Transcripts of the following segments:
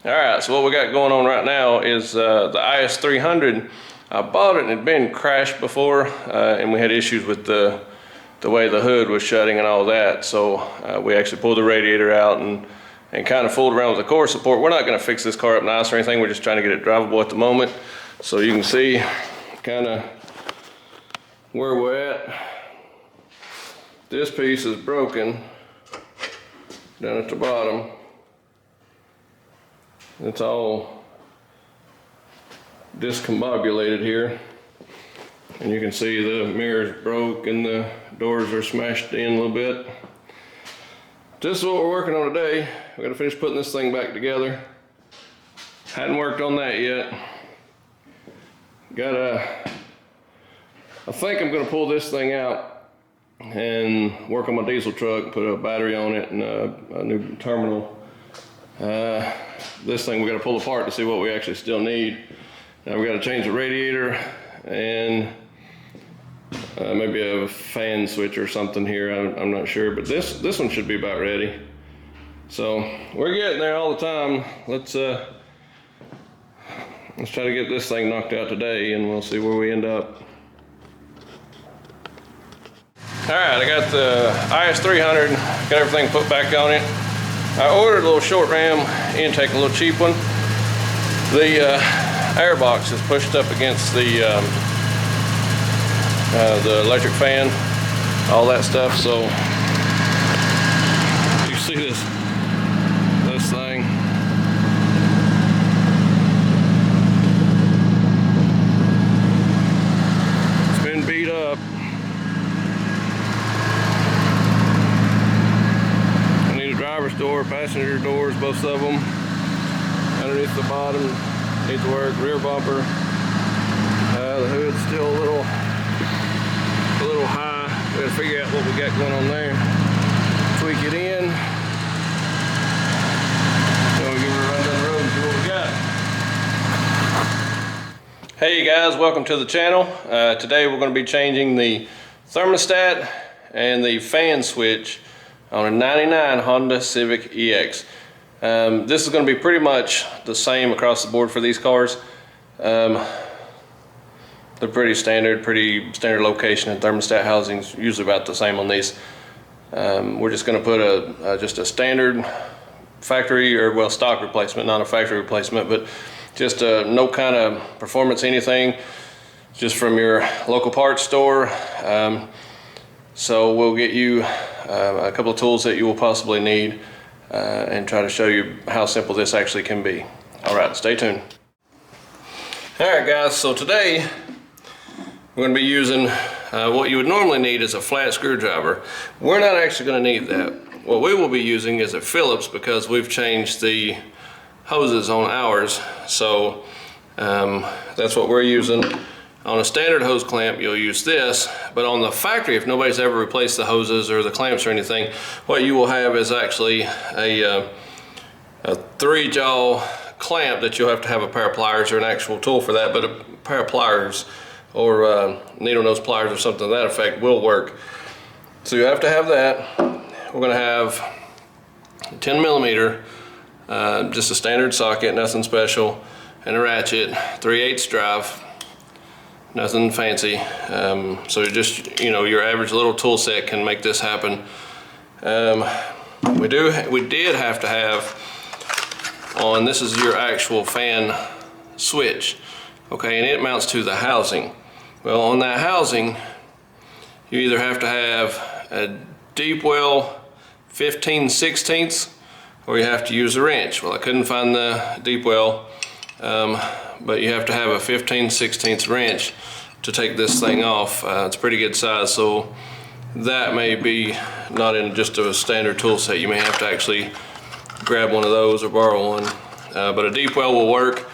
All right, so what we got going on right now is the IS300. I bought it and it had been crashed before, and we had issues with the way the hood was shutting and all that. So we actually pulled the radiator out and kind of fooled around with the core support. We're not going to fix this car up nice or anything. We're just trying to get it drivable at the moment. So you can see kind of where we're at. This piece is broken down at the bottom. It's all discombobulated here. And you can see the mirrors broke and the doors are smashed in a little bit. This is what we're working on today. We're gonna finish putting this thing back together. Hadn't worked on that yet. I think I'm gonna pull this thing out and work on my diesel truck, put a battery on it and a new terminal. This thing we got to pull apart to see what we actually still need. Now we got to change the radiator and maybe a fan switch or something here. I'm not sure, but this one should be about ready. So we're getting there all the time. Let's try to get this thing knocked out today, and we'll see where we end up. All right, I got the IS300, got everything put back on it. I ordered a little short ram intake, a little cheap one. The air box is pushed up against the electric fan, all that stuff. So you see this thing. It's been beat up. Driver's door, passenger doors, both of them. Underneath the bottom needs to work. Rear bumper. The hood's still a little high. We gotta figure out what we got going on there. Tweak it in. Then we'll give it a run down the road and see what we got. Hey guys, welcome to the channel. Today we're going to be changing the thermostat and the fan switch on a 99 Honda Civic EX. This is going to be pretty much the same across the board for these cars. They're pretty standard location, and thermostat housing's usually about the same on these. We're just going to put just a standard factory, or well, stock replacement, not a factory replacement, but just no kind of performance anything, just from your local parts store. So we'll get you a couple of tools that you will possibly need and try to show you how simple this actually can be. All right, stay tuned. All right guys, so today we're going to be using what you would normally need is a flat screwdriver. We're not actually going to need that. What we will be using is a Phillips, because we've changed the hoses on ours. So that's what we're using. On a standard hose clamp, you'll use this, but on the factory, if nobody's ever replaced the hoses or the clamps or anything, what you will have is actually a 3-jaw clamp that you'll have to have a pair of pliers or an actual tool for that, but a pair of pliers or needle nose pliers or something to that effect will work. So you have to have that. We're going to have 10 millimeter, just a standard socket, nothing special, and a ratchet, 3/8 drive. Nothing fancy. So just, you know, your average little tool set can make this happen. We did have to have on, this is your actual fan switch, okay, and it mounts to the housing. Well, on that housing, you either have to have a deep well 15/16, or you have to use a wrench. Well, I couldn't find the deep well, but you have to have a 15/16 wrench to take this thing off. It's a pretty good size, so that may be not in just a standard tool set. You may have to actually grab one of those or borrow one, but a deep well will work,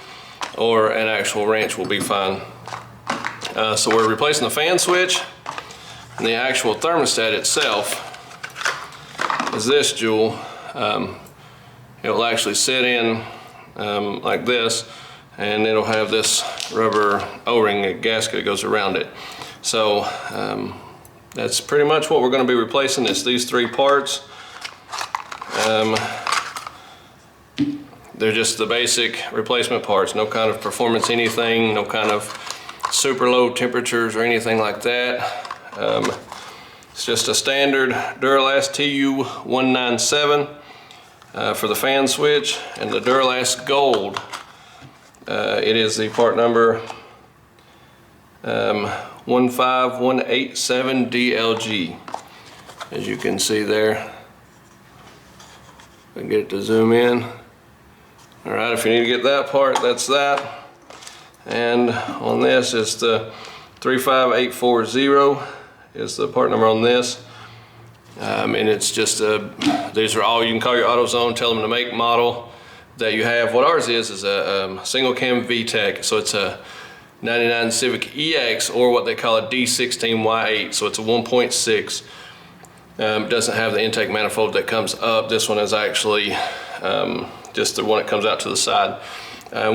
or an actual wrench will be fine. So we're replacing the fan switch, and the actual thermostat itself is this jewel. It will actually sit in like this, and it'll have this rubber O-ring, a gasket that goes around it. So that's pretty much what we're going to be replacing, is these 3 parts. They're just the basic replacement parts, no kind of performance anything, no kind of super low temperatures or anything like that. It's just a standard Duralast TU197 for the fan switch, and the Duralast Gold. It is the part number 15187DLG. As you can see there, I can get it to zoom in. All right, if you need to get that part, that's that. And on this is the 35840 is the part number on this. And it's just these are all, you can call your AutoZone, tell them the make, model that you have. What ours is a single cam VTEC, so it's a 99 Civic EX, or what they call a D16Y8, so it's a 1.6. Doesn't have the intake manifold that comes up. This one is actually just the one that comes out to the side.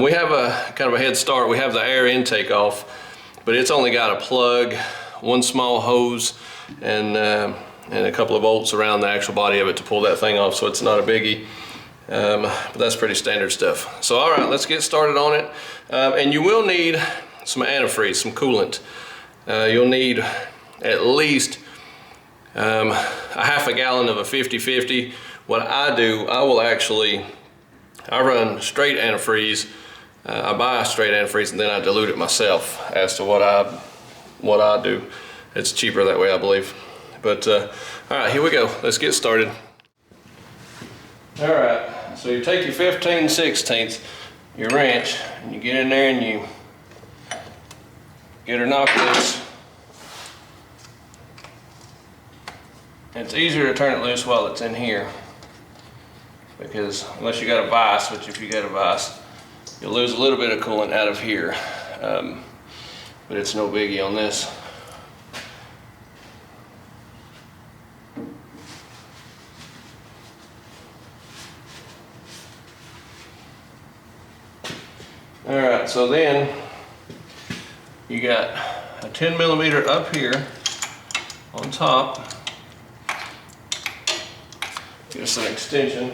We have a kind of a head start. We have the air intake off, but it's only got a plug, one small hose, and a couple of bolts around the actual body of it to pull that thing off, so it's not a biggie. But that's pretty standard stuff. So all right, let's get started on it. And you will need some antifreeze, some coolant. You'll need at least a half a gallon of a 50-50. What I do, I run straight antifreeze. I buy straight antifreeze and then I dilute it myself as to what I do. It's cheaper that way, I believe. But all right, here we go. Let's get started. All right, so you take your 15/16, your wrench, and you get in there and you get her knocked loose. And it's easier to turn it loose while it's in here, because unless you got a vise, which if you got a vise, you'll lose a little bit of coolant out of here. But it's no biggie on this. All right, so then you got a 10 millimeter up here on top. Just an extension.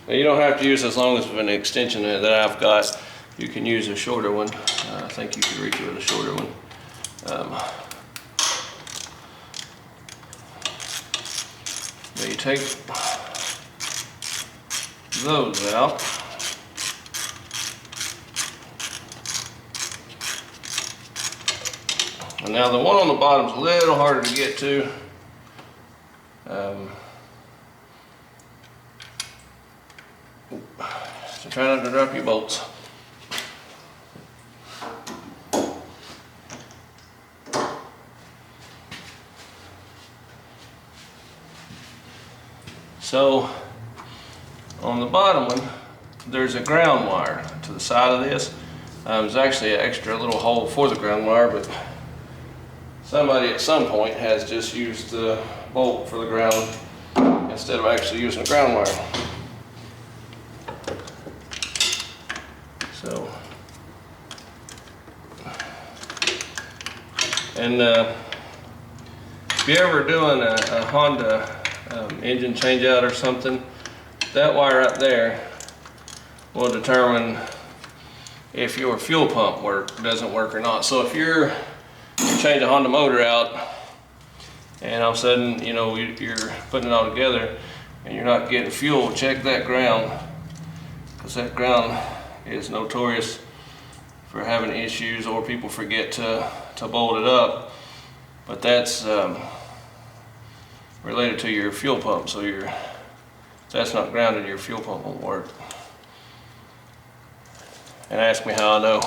Now you don't have to use as long as an extension that I've got. You can use a shorter one. I think you could reach it with a shorter one. Now you take those out. And now the one on the bottom is a little harder to get to. So try not to drop your bolts. So on the bottom one, there's a ground wire to the side of this. There's actually an extra little hole for the ground wire, but somebody at some point has just used the bolt for the ground instead of actually using a ground wire. So, and if you're ever doing a Honda engine change out or something, that wire right there will determine if your fuel pump doesn't work or not. So if you change a Honda motor out and all of a sudden, you know, you're putting it all together and you're not getting fuel, check that ground, because that ground is notorious for having issues, or people forget to bolt it up. But that's related to your fuel pump, so if that's not grounded, your fuel pump won't work. And ask me how I know.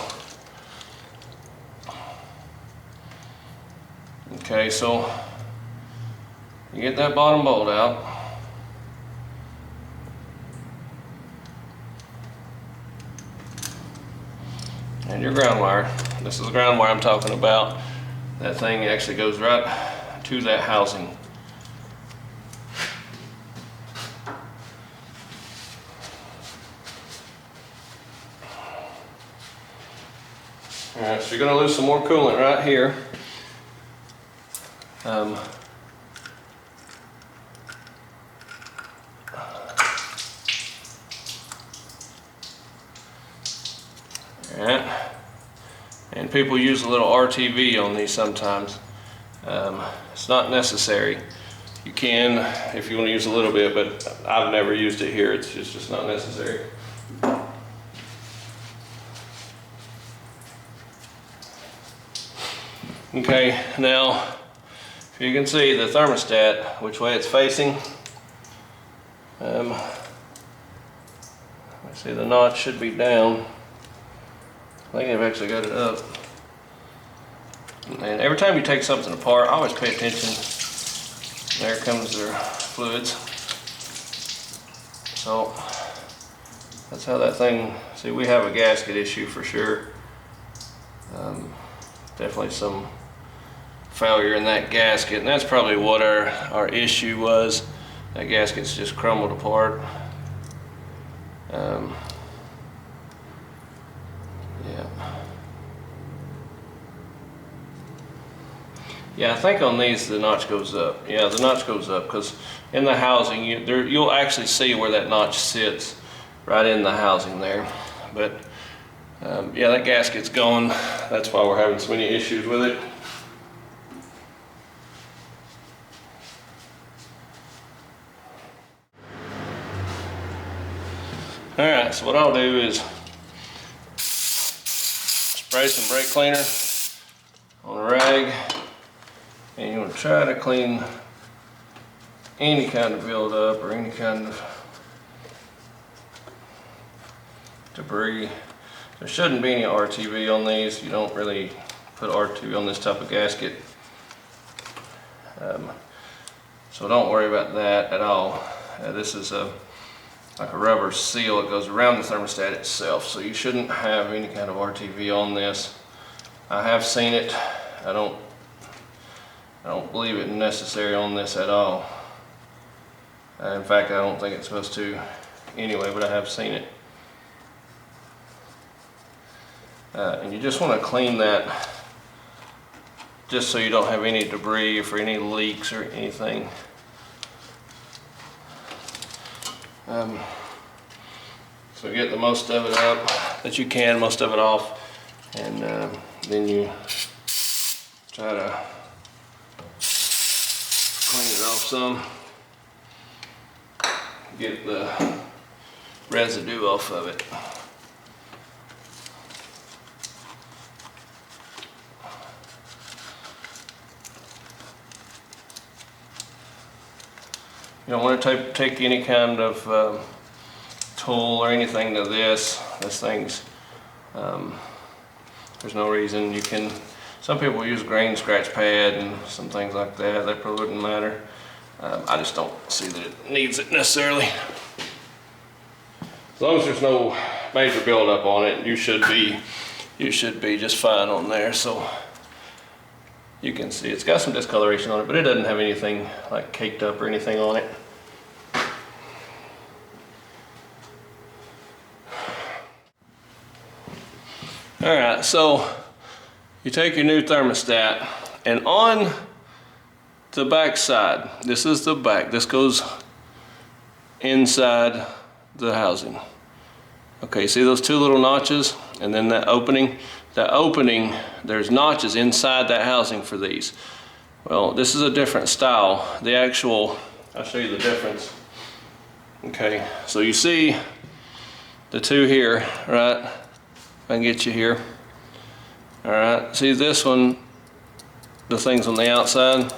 Okay, so you get that bottom bolt out. And your ground wire. This is the ground wire I'm talking about. That thing actually goes right to that housing. Alright, so you're going to lose some more coolant right here. Alright, and people use a little RTV on these sometimes. It's not necessary. You can if you want to use a little bit, but I've never used it here. It's just not necessary. Okay, now if you can see the thermostat, which way it's facing. See, the notch should be down. I think they've actually got it up. And every time you take something apart, I always pay attention. There comes their fluids. So that's how that thing, see, we have a gasket issue for sure. Definitely some failure in that gasket, and that's probably what our issue was. That gasket's just crumbled apart. Yeah, I think on these the notch goes up. Yeah, the notch goes up because in the housing, you'll actually see where that notch sits, right in the housing there. But yeah, that gasket's gone. That's why we're having so many issues with it. All right, so what I'll do is spray some brake cleaner on a rag, and you want to try to clean any kind of buildup or any kind of debris. There shouldn't be any RTV on these. You don't really put RTV on this type of gasket. So don't worry about that at all. This is like a rubber seal that goes around the thermostat itself, so you shouldn't have any kind of RTV on this. I have seen it. I don't believe it necessary on this at all. In fact, I don't think it's supposed to anyway, but I have seen it. And you just want to clean that just so you don't have any debris or for any leaks or anything. So get the most of it up that you can, most of it off, and then you try to clean it off some, get the residue off of it. You don't want to take any kind of tool or anything to this. This thing's, there's no reason. You can, some people use a grain scratch pad and some things like that. That probably wouldn't matter. I just don't see that it needs it necessarily. As long as there's no major buildup on it, you should be just fine on there. So you can see it's got some discoloration on it, but it doesn't have anything like caked up or anything on it. All right, so you take your new thermostat, and on the back side, this is the back, this goes inside the housing. Okay, see those two little notches, and then that opening? The opening, there's notches inside that housing for these. Well, this is a different style. The actual, I'll show you the difference. Okay, so you see the two here, right? If I can get you here. All right, see this one, the thing's on the outside,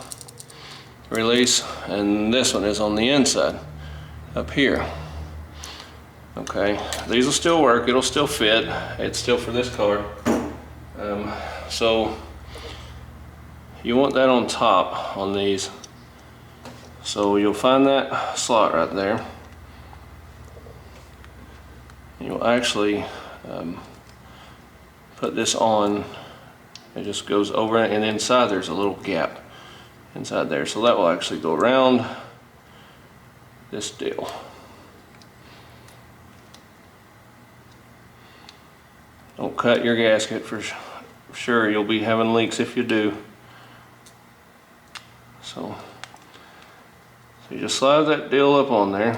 release, and this one is on the inside, up here. Okay, these will still work, it'll still fit, it's still for this car. So you want that on top on these. So you'll find that slot right there. You'll actually put this on. It just goes over it, and inside there's a little gap inside there. So that will actually go around this deal. Don't cut your gasket for sure. You'll be having leaks if you do. So you just slide that deal up on there.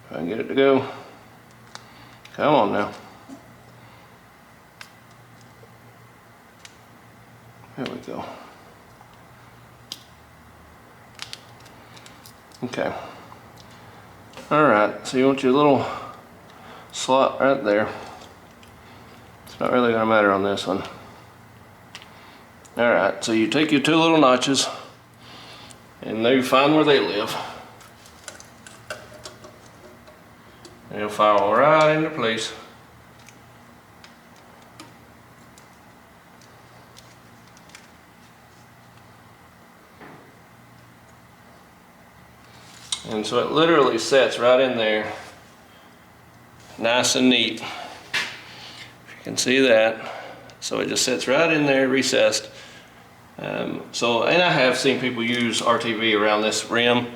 If I can get it to go. Come on now. There we go. Okay. Alright, so you want your little slot right there. It's not really gonna matter on this one. Alright, so you take your two little notches and now you find where they live. And you'll fall right into place. And so it literally sets right in there, nice and neat. If you can see that. So it just sits right in there, recessed. And I have seen people use RTV around this rim.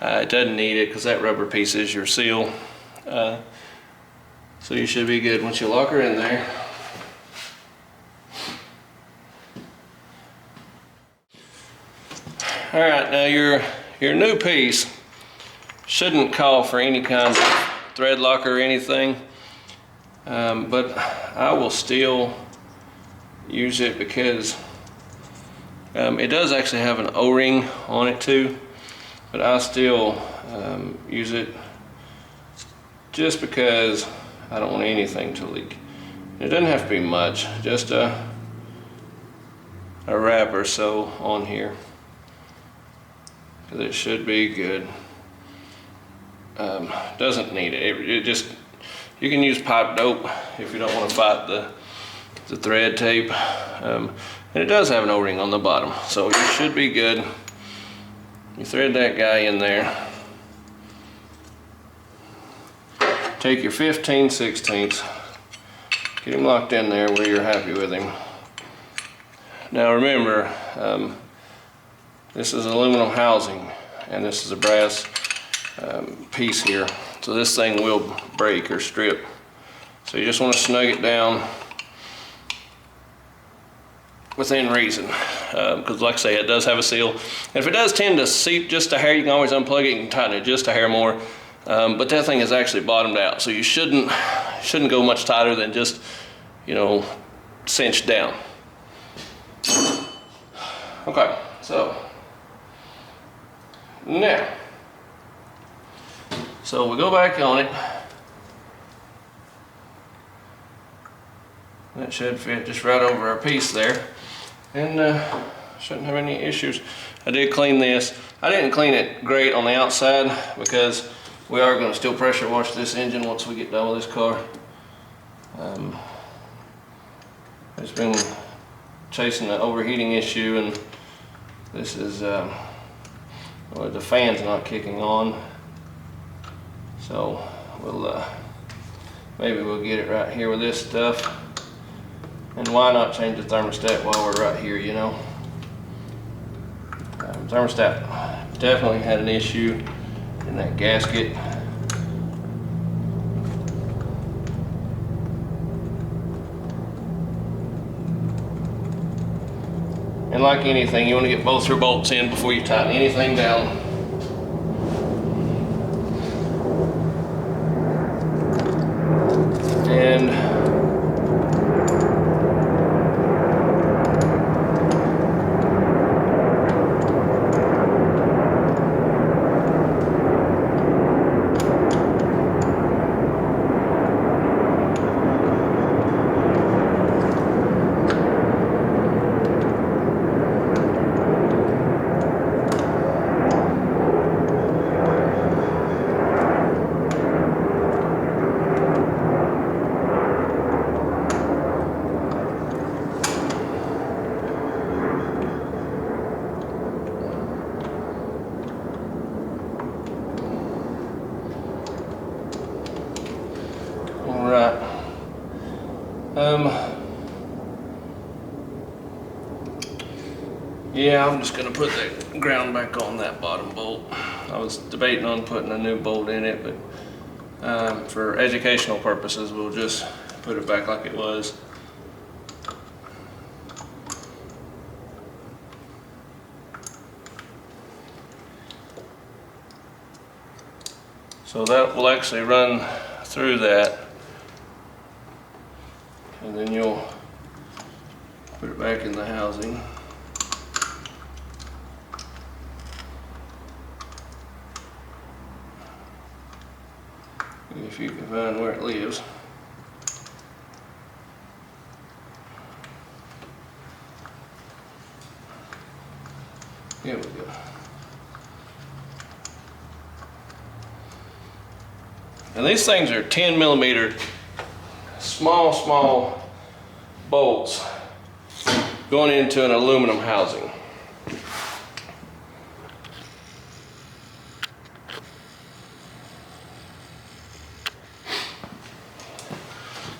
It doesn't need it because that rubber piece is your seal. So you should be good once you lock her in there. All right, now your new piece shouldn't call for any kind of thread locker or anything, but I will still use it because it does actually have an O-ring on it too, but I still use it just because I don't want anything to leak. It doesn't have to be much, just a wrap or so on here, because it should be good. Doesn't need it. It just, you can use pipe dope if you don't want to fight the thread tape. And it does have an O-ring on the bottom, so you should be good. You thread that guy in there. Take your 15/16, get him locked in there where you're happy with him. Now remember, this is aluminum housing and this is a brass piece here, so this thing will break or strip. So you just want to snug it down within reason, because like I say, it does have a seal. And if it does tend to seep just a hair, you can always unplug it and tighten it just a hair more. But that thing is actually bottomed out, so you shouldn't go much tighter than just, you know, cinched down. Okay, so now, so we go back on it. That should fit just right over our piece there, and shouldn't have any issues. I did clean this. I didn't clean it great on the outside because we are going to still pressure wash this engine once we get done with this car. It's been chasing the overheating issue, and this is well, the fan's not kicking on, so we'll maybe we'll get it right here with this stuff. And why not change the thermostat while we're right here, you know? Thermostat definitely had an issue in that gasket. And like anything, you want to get both your bolts in before you tighten anything down. And yeah, I'm just going to put the ground back on that bottom bolt. I was debating on putting a new bolt in it, but for educational purposes, we'll just put it back like it was. So that will actually run through that, and then you'll put it back in the housing. if you can find where it lives. Here we go. And these things are 10 millimeter, small bolts going into an aluminum housing.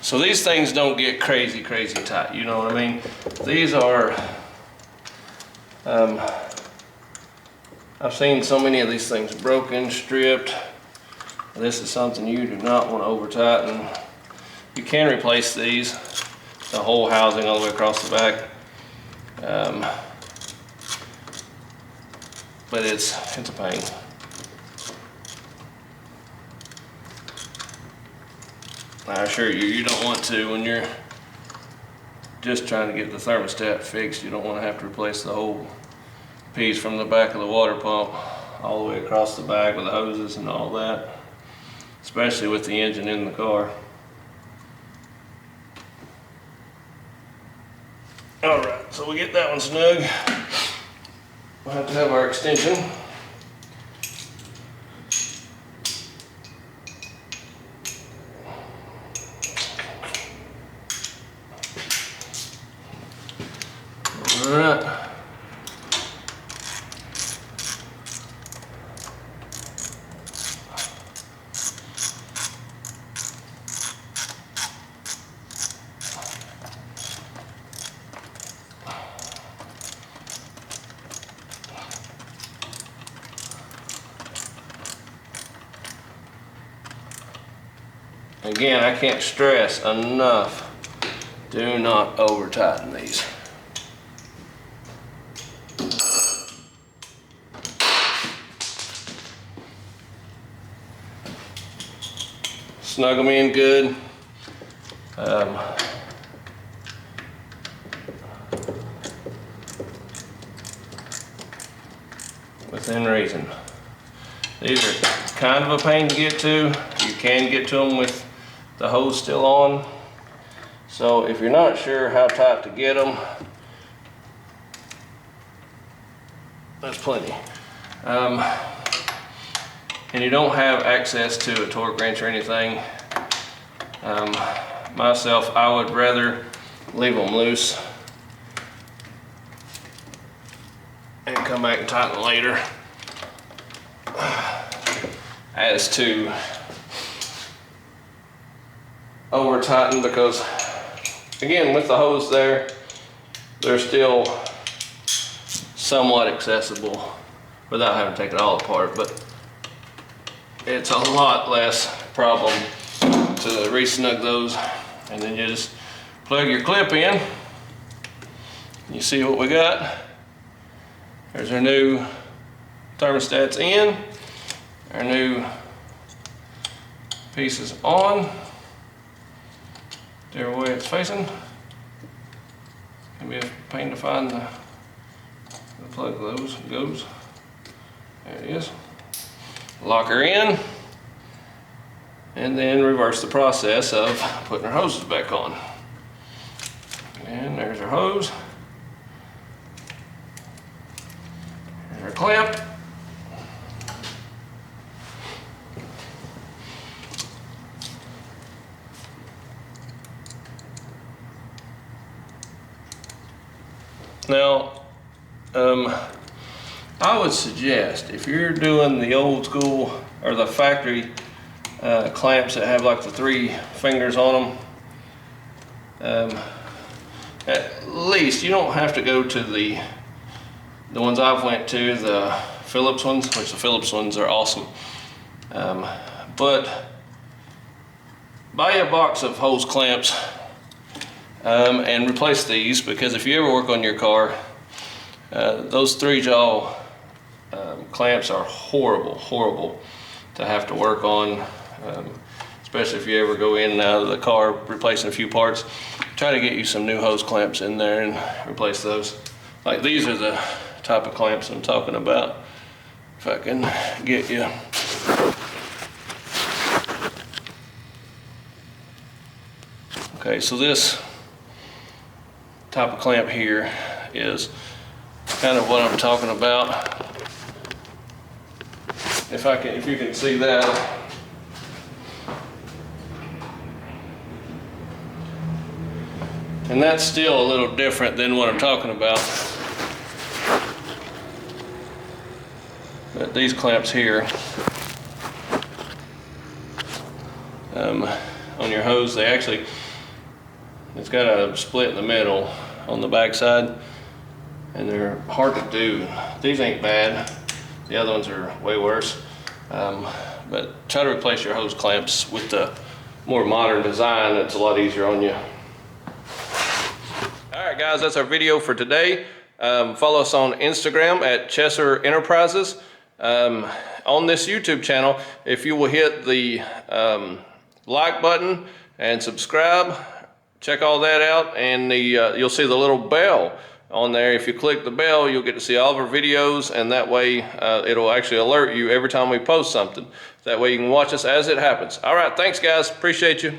So these things don't get crazy tight, you know what I mean? These are, I've seen so many of these things broken, stripped. This is something you do not want to over tighten. You can replace these, the whole housing all the way across the back. But it's a pain. I assure you, you don't want to when you're just trying to get the thermostat fixed. You don't want to have to replace the whole piece from the back of the water pump all the way across the back with the hoses and all that, especially with the engine in the car. All right, so we get that one snug. We'll have to have our extension. All right. Again, I can't stress enough, do not over tighten these. Snug them in good. Within reason. These are kind of a pain to get to. You can get to them with the hose still on. So if you're not sure how tight to get them, that's plenty. And you don't have access to a torque wrench or anything. Myself, I would rather leave them loose and come back and tighten later, as to over tighten, because again, with the hose there, they're still somewhat accessible without having to take it all apart, but it's a lot less problem to re-snug those. And then you just plug your clip in. You see what we got. There's our new thermostats in, our new pieces on. Whichever way it's facing. It's gonna be a pain to find the plug of those goes. There it is. Lock her in, and then reverse the process of putting our hoses back on. And there's our hose. There's our clamp. Now, I would suggest, if you're doing the old school or the factory clamps that have like the 3 fingers on them, at least you don't have to go to the ones I've went to, the Phillips ones, which the Phillips ones are awesome. But buy a box of hose clamps and replace these, because if you ever work on your car, those 3-jaw clamps are horrible to have to work on, especially if you ever go in and out of the car replacing a few parts. Try to get you some new hose clamps in there and replace those. Like these are the type of clamps I'm talking about. If I can get you. Okay, so this type of clamp here is kind of what I'm talking about. If you can see that. And that's still a little different than what I'm talking about. But these clamps here, on your hose, it's got a split in the middle on the back side, and they're hard to do. These ain't bad. The other ones are way worse. But try to replace your hose clamps with the more modern design. It's a lot easier on you. All right, guys, that's our video for today. Follow us on Instagram at Chesser Enterprises. On this YouTube channel, if you will hit the like button and subscribe, check all that out, and you'll see the little bell on there. If you click the bell, you'll get to see all of our videos, and that way it'll actually alert you every time we post something. That way you can watch us as it happens. All right, thanks guys, appreciate you.